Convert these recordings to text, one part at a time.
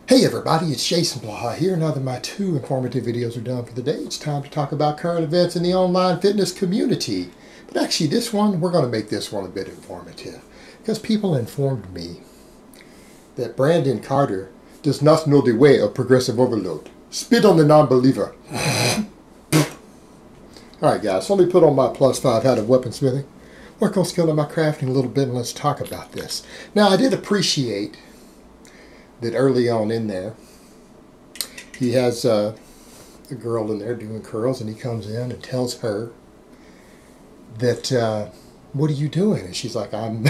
Hey everybody, it's Jason Blaha here. Now that my two informative videos are done for the day, it's time to talk about current events in the online fitness community. But actually we're going to make this one a bit informative, because people informed me that Brandon Carter does not know the way of progressive overload. Spit on the non-believer. Alright guys, so let me put on my +5 hat of weaponsmithing, work on skill in my crafting a little bit, and let's talk about this. Now I did appreciate that early on in there, he has a girl in there doing curls, and he comes in and tells her that, what are you doing? And she's like, I'm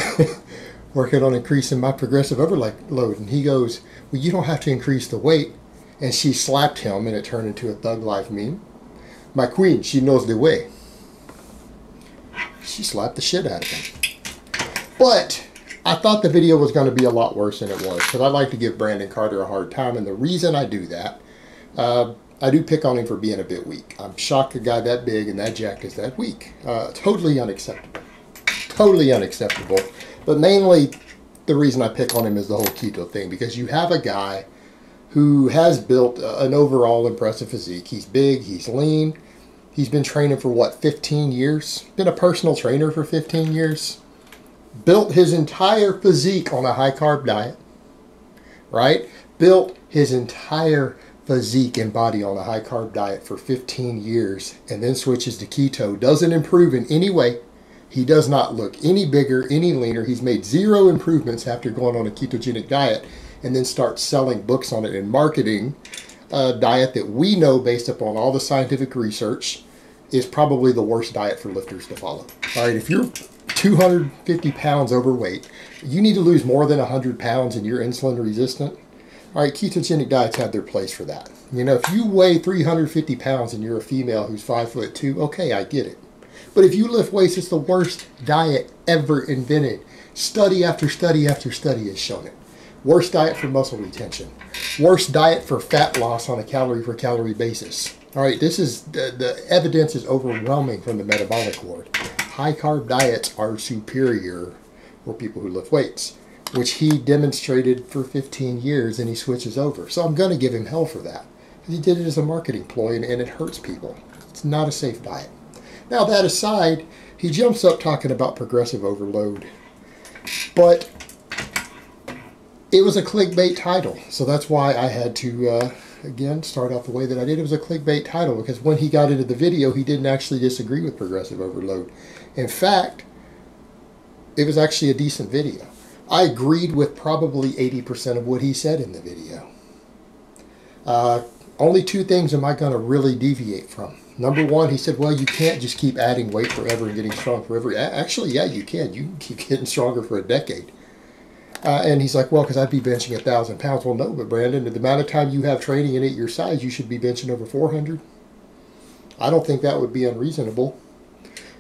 working on increasing my progressive overload. And he goes, well, you don't have to increase the weight. And she slapped him, and it turned into a Thug Life meme. My queen, she knows the way. She slapped the shit out of him. But I thought the video was going to be a lot worse than it was, because I like to give Brandon Carter a hard time, and the reason I do that, I do pick on him for being a bit weak. I'm shocked a guy that big and that jacked is that weak. Totally unacceptable. Totally unacceptable. But mainly, the reason I pick on him is the whole keto thing, because you have a guy who has built an overall impressive physique. He's big, he's lean, he's been training for what, 15 years? Been a personal trainer for 15 years. Built his entire physique on a high-carb diet, right? Built his entire physique and body on a high-carb diet for 15 years, and then switches to keto. Doesn't improve in any way. He does not look any bigger, any leaner. He's made zero improvements after going on a ketogenic diet, and then starts selling books on it and marketing a diet that we know, based upon all the scientific research, is probably the worst diet for lifters to follow. All right, if you're 250 pounds overweight, you need to lose more than 100 pounds and you're insulin resistant. All right, ketogenic diets have their place for that. You know, if you weigh 350 pounds and you're a female who's 5'2", okay, I get it. But if you lift weights, it's the worst diet ever invented. Study after study after study has shown it. Worst diet for muscle retention. Worst diet for fat loss on a calorie for calorie basis. All right, this is the evidence is overwhelming from the metabolic ward. High carb diets are superior for people who lift weights, which he demonstrated for 15 years, and he switches over. So I'm going to give him hell for that. He did it as a marketing ploy, and it hurts people. It's not a safe diet. Now that aside, he jumps up talking about progressive overload. But it was a clickbait title, so that's why I had to, again, start off the way that I did. It was a clickbait title, because when he got into the video, he didn't actually disagree with progressive overload. In fact, it was actually a decent video. I agreed with probably 80% of what he said in the video. Only two things am I going to really deviate from. Number one, he said, well, you can't just keep adding weight forever and getting strong forever. Actually, yeah, you can. You can keep getting stronger for a decade. And he's like, well, because I'd be benching 1,000 pounds. Well, no, but Brandon, the amount of time you have training and at your size, you should be benching over 400. I don't think that would be unreasonable.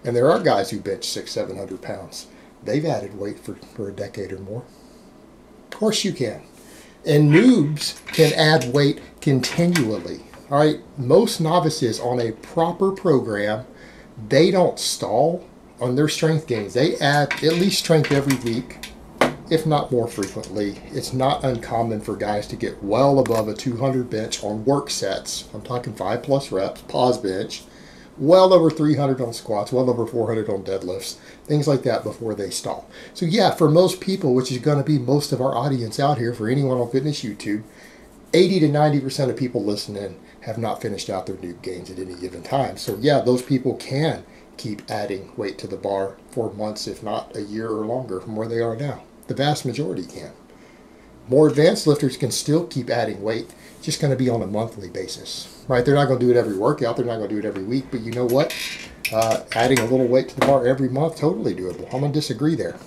And there are guys who bench 600-700 pounds. They've added weight for a decade or more. Of course you can. And noobs can add weight continually. All right, most novices on a proper program, they don't stall on their strength gains. They add at least strength every week, if not more frequently. It's not uncommon for guys to get well above a 200 bench on work sets. I'm talking 5+ reps, pause bench, well over 300 on squats, well over 400 on deadlifts, things like that before they stall. So yeah, for most people, which is going to be most of our audience out here, for anyone on Fitness YouTube, 80 to 90% of people listening have not finished out their noob gains at any given time. So yeah, those people can keep adding weight to the bar for months, if not a year or longer from where they are now. The vast majority can. More advanced lifters can still keep adding weight, just going to be on a monthly basis, right? They're not going to do it every workout. They're not going to do it every week. But you know what? Adding a little weight to the bar every month, totally doable. I'm going to disagree there.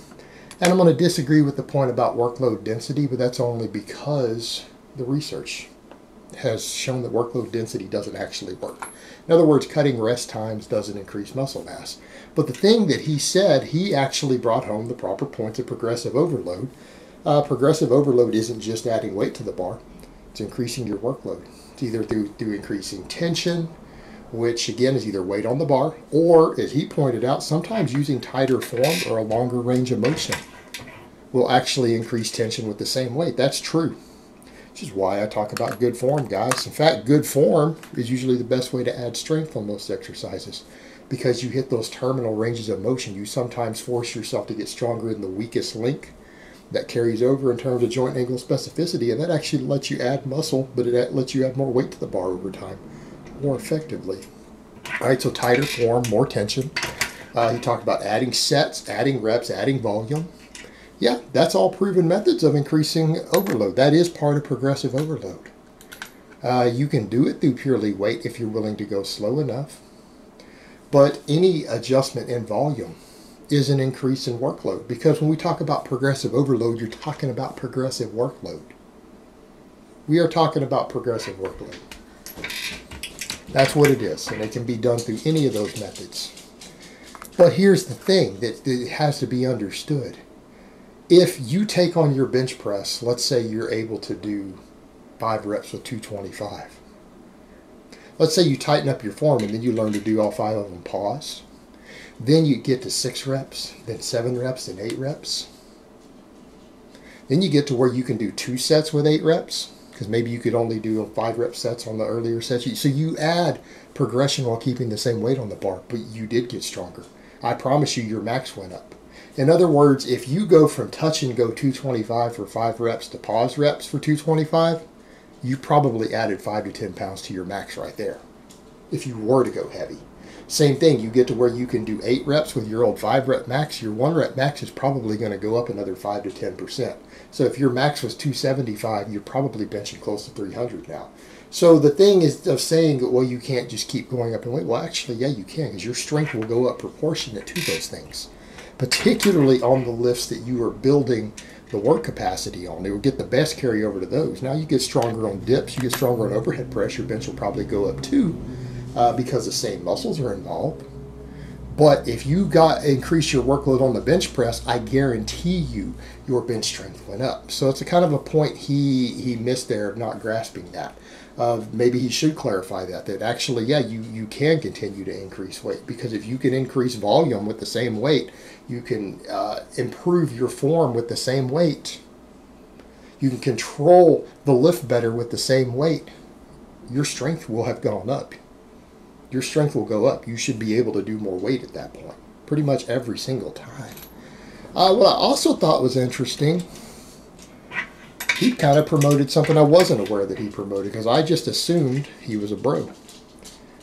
And I'm going to disagree with the point about workload density, but that's only because the research has shown that workload density doesn't actually work. In other words, cutting rest times doesn't increase muscle mass. But the thing that he said, he actually brought home the proper points of progressive overload. Progressive overload isn't just adding weight to the bar. It's increasing your workload. It's either through increasing tension, which again is either weight on the bar, or, as he pointed out, sometimes using tighter form or a longer range of motion will actually increase tension with the same weight. That's true. which is why I talk about good form, guys. In fact, good form is usually the best way to add strength on most exercises, because you hit those terminal ranges of motion. You sometimes force yourself to get stronger in the weakest link. That carries over in terms of joint angle specificity, and that actually lets you add muscle, but it lets you add more weight to the bar over time more effectively. All right, so tighter form, more tension. He talked about adding sets, adding reps, adding volume. Yeah, that's all proven methods of increasing overload. That is part of progressive overload. You can do it through purely weight if you're willing to go slow enough. But any adjustment in volume is an increase in workload, because when we talk about progressive overload, you're talking about progressive workload. We are talking about progressive workload. That's what it is, and it can be done through any of those methods. But here's the thing that has to be understood. If you take on your bench press, let's say you're able to do 5 reps with 225. Let's say you tighten up your form and then you learn to do all 5 of them pause. Then you get to 6 reps, then 7 reps, then 8 reps. Then you get to where you can do 2 sets with 8 reps, because maybe you could only do 5 rep sets on the earlier sets. So you add progression while keeping the same weight on the bar, but you did get stronger. I promise you, your max went up. In other words, if you go from touch and go 225 for 5 reps to pause reps for 225, you probably added 5 to 10 pounds to your max right there, if you were to go heavy. Same thing, you get to where you can do 8 reps with your old 5 rep max, your 1 rep max is probably going to go up another 5 to 10%. So if your max was 275, you're probably benching close to 300 now. So the thing is of saying, well, you can't just keep going up in weight. Well, actually, yeah, you can, because your strength will go up proportionate to those things, particularly on the lifts that you are building the work capacity on. They will get the best carryover to those. Now you get stronger on dips, you get stronger on overhead press, your bench will probably go up too, because the same muscles are involved. But if you increase your workload on the bench press, I guarantee you your bench strength went up. So it's a kind of a point he missed there of not grasping that. Maybe he should clarify that actually, yeah, you can continue to increase weight, because if you can increase volume with the same weight, you can improve your form with the same weight. You can control the lift better with the same weight. Your strength will have gone up. Your strength will go up. You should be able to do more weight at that point, pretty much every single time. What I also thought was interesting, he kind of promoted something I wasn't aware that he promoted, because I just assumed he was a bro.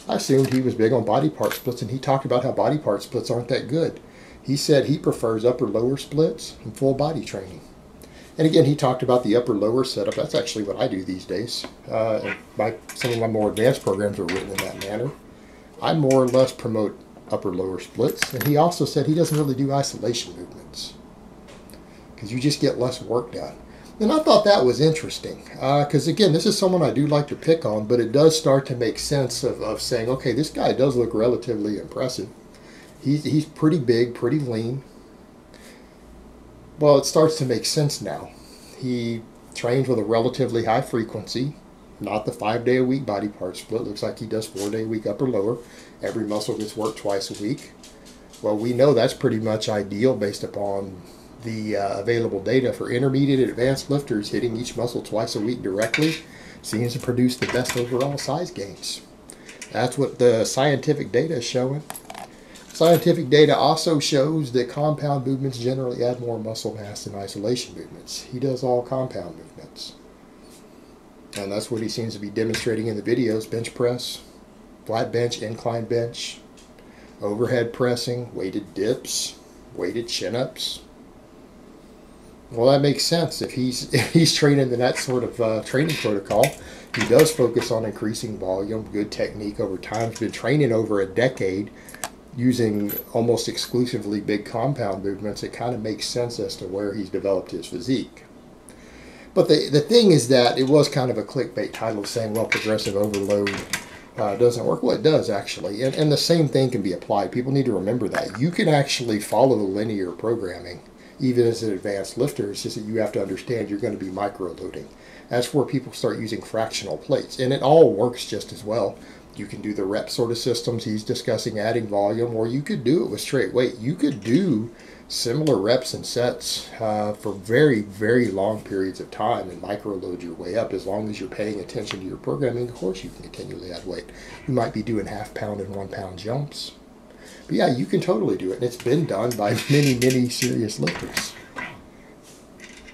I assumed he was big on body part splits, and he talked about how body part splits aren't that good. He said he prefers upper-lower splits and full body training. And again, he talked about the upper-lower setup. That's actually what I do these days. Some of my more advanced programs are written in that manner. I more or less promote upper-lower splits, and he also said he doesn't really do isolation movements, because you just get less work done. And I thought that was interesting, because again, this is someone I do like to pick on, but it does start to make sense of saying, okay, this guy does look relatively impressive. He's pretty big, pretty lean. Well, it starts to make sense now. He trains with a relatively high frequency, not the 5-day-a-week body part split. Looks like he does 4-day-a-week upper-lower. Every muscle gets worked twice a week. Well, we know that's pretty much ideal based upon the available data for intermediate and advanced lifters. Hitting each muscle twice a week directly seems to produce the best overall size gains. That's what the scientific data is showing. Scientific data also shows that compound movements generally add more muscle mass than isolation movements. He does all compound movements. And that's what he seems to be demonstrating in the videos: bench press, flat bench, incline bench, overhead pressing, weighted dips, weighted chin-ups. Well, that makes sense. If he's training in that sort of training protocol, he does focus on increasing volume, good technique over time. He's been training over a decade using almost exclusively big compound movements. It kind of makes sense as to where he's developed his physique. But the thing is that it was kind of a clickbait title saying, well, progressive overload doesn't work. Well, it does actually. And the same thing can be applied. People need to remember that. You can actually follow the linear programming even as an advanced lifter. It's just that you have to understand you're going to be micro-loading. That's where people start using fractional plates. And it all works just as well. You can do the rep sort of systems he's discussing, adding volume, or you could do it with straight weight. You could do similar reps and sets for very, very long periods of time and micro load your way up. As long as you're paying attention to your programming, of course you can continually add weight. You might be doing half-pound and 1 pound jumps. But yeah, you can totally do it. And it's been done by many, many serious lifters.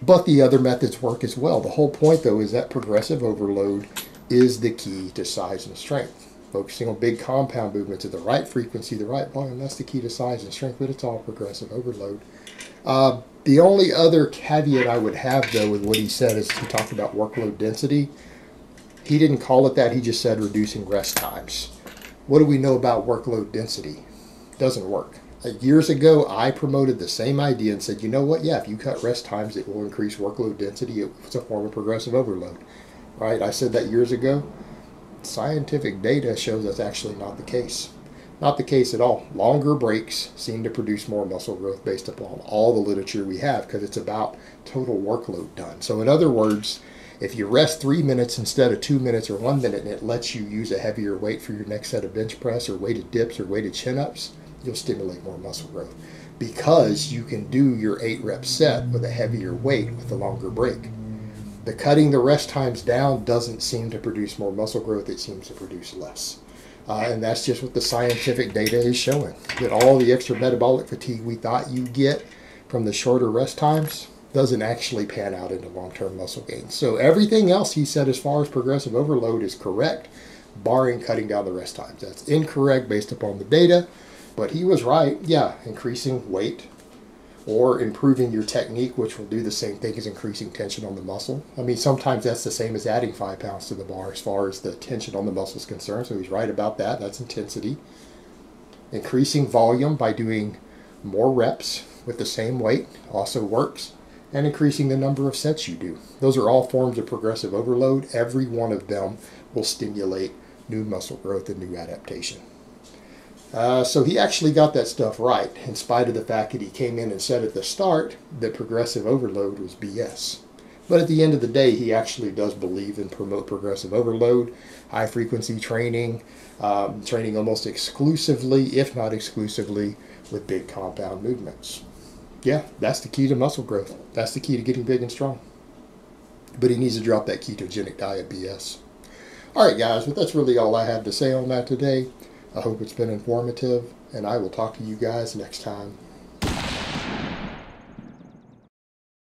But the other methods work as well. The whole point, though, is that progressive overload is the key to size and strength. Focusing on big compound movements at the right frequency, the right volume, that's the key to size and strength, but it's all progressive overload. The only other caveat I would have, though, with what he said is he talked about workload density. He didn't call it that. He just said reducing rest times. What do we know about workload density? It doesn't work. Years ago, I promoted the same idea and said, you know what? Yeah, if you cut rest times, it will increase workload density. It's a form of progressive overload, right? I said that years ago. Scientific data shows that's actually not the case. Not the case at all. Longer breaks seem to produce more muscle growth based upon all the literature we have, because it's about total workload done. So in other words, if you rest 3 minutes instead of 2 minutes or 1 minute and it lets you use a heavier weight for your next set of bench press or weighted dips or weighted chin-ups, you'll stimulate more muscle growth because you can do your 8-rep set with a heavier weight with a longer break. The cutting the rest times down doesn't seem to produce more muscle growth. It seems to produce less. And that's just what the scientific data is showing. That all the extra metabolic fatigue we thought you'd get from the shorter rest times doesn't actually pan out into long-term muscle gain. So everything else he said as far as progressive overload is correct, barring cutting down the rest times. That's incorrect based upon the data, but he was right. Yeah, increasing weight or improving your technique, which will do the same thing as increasing tension on the muscle. I mean, sometimes that's the same as adding 5 pounds to the bar as far as the tension on the muscle is concerned. So he's right about that. That's intensity. Increasing volume by doing more reps with the same weight also works. And increasing the number of sets you do. Those are all forms of progressive overload. Every one of them will stimulate new muscle growth and new adaptation. So he actually got that stuff right, in spite of the fact that he came in and said at the start that progressive overload was BS. But at the end of the day, he actually does believe and promote progressive overload, high-frequency training, training almost exclusively, if not exclusively, with big compound movements. Yeah, that's the key to muscle growth. That's the key to getting big and strong. But he needs to drop that ketogenic diet BS. All right, guys, but that's really all I have to say on that today. I hope it's been informative, and I will talk to you guys next time.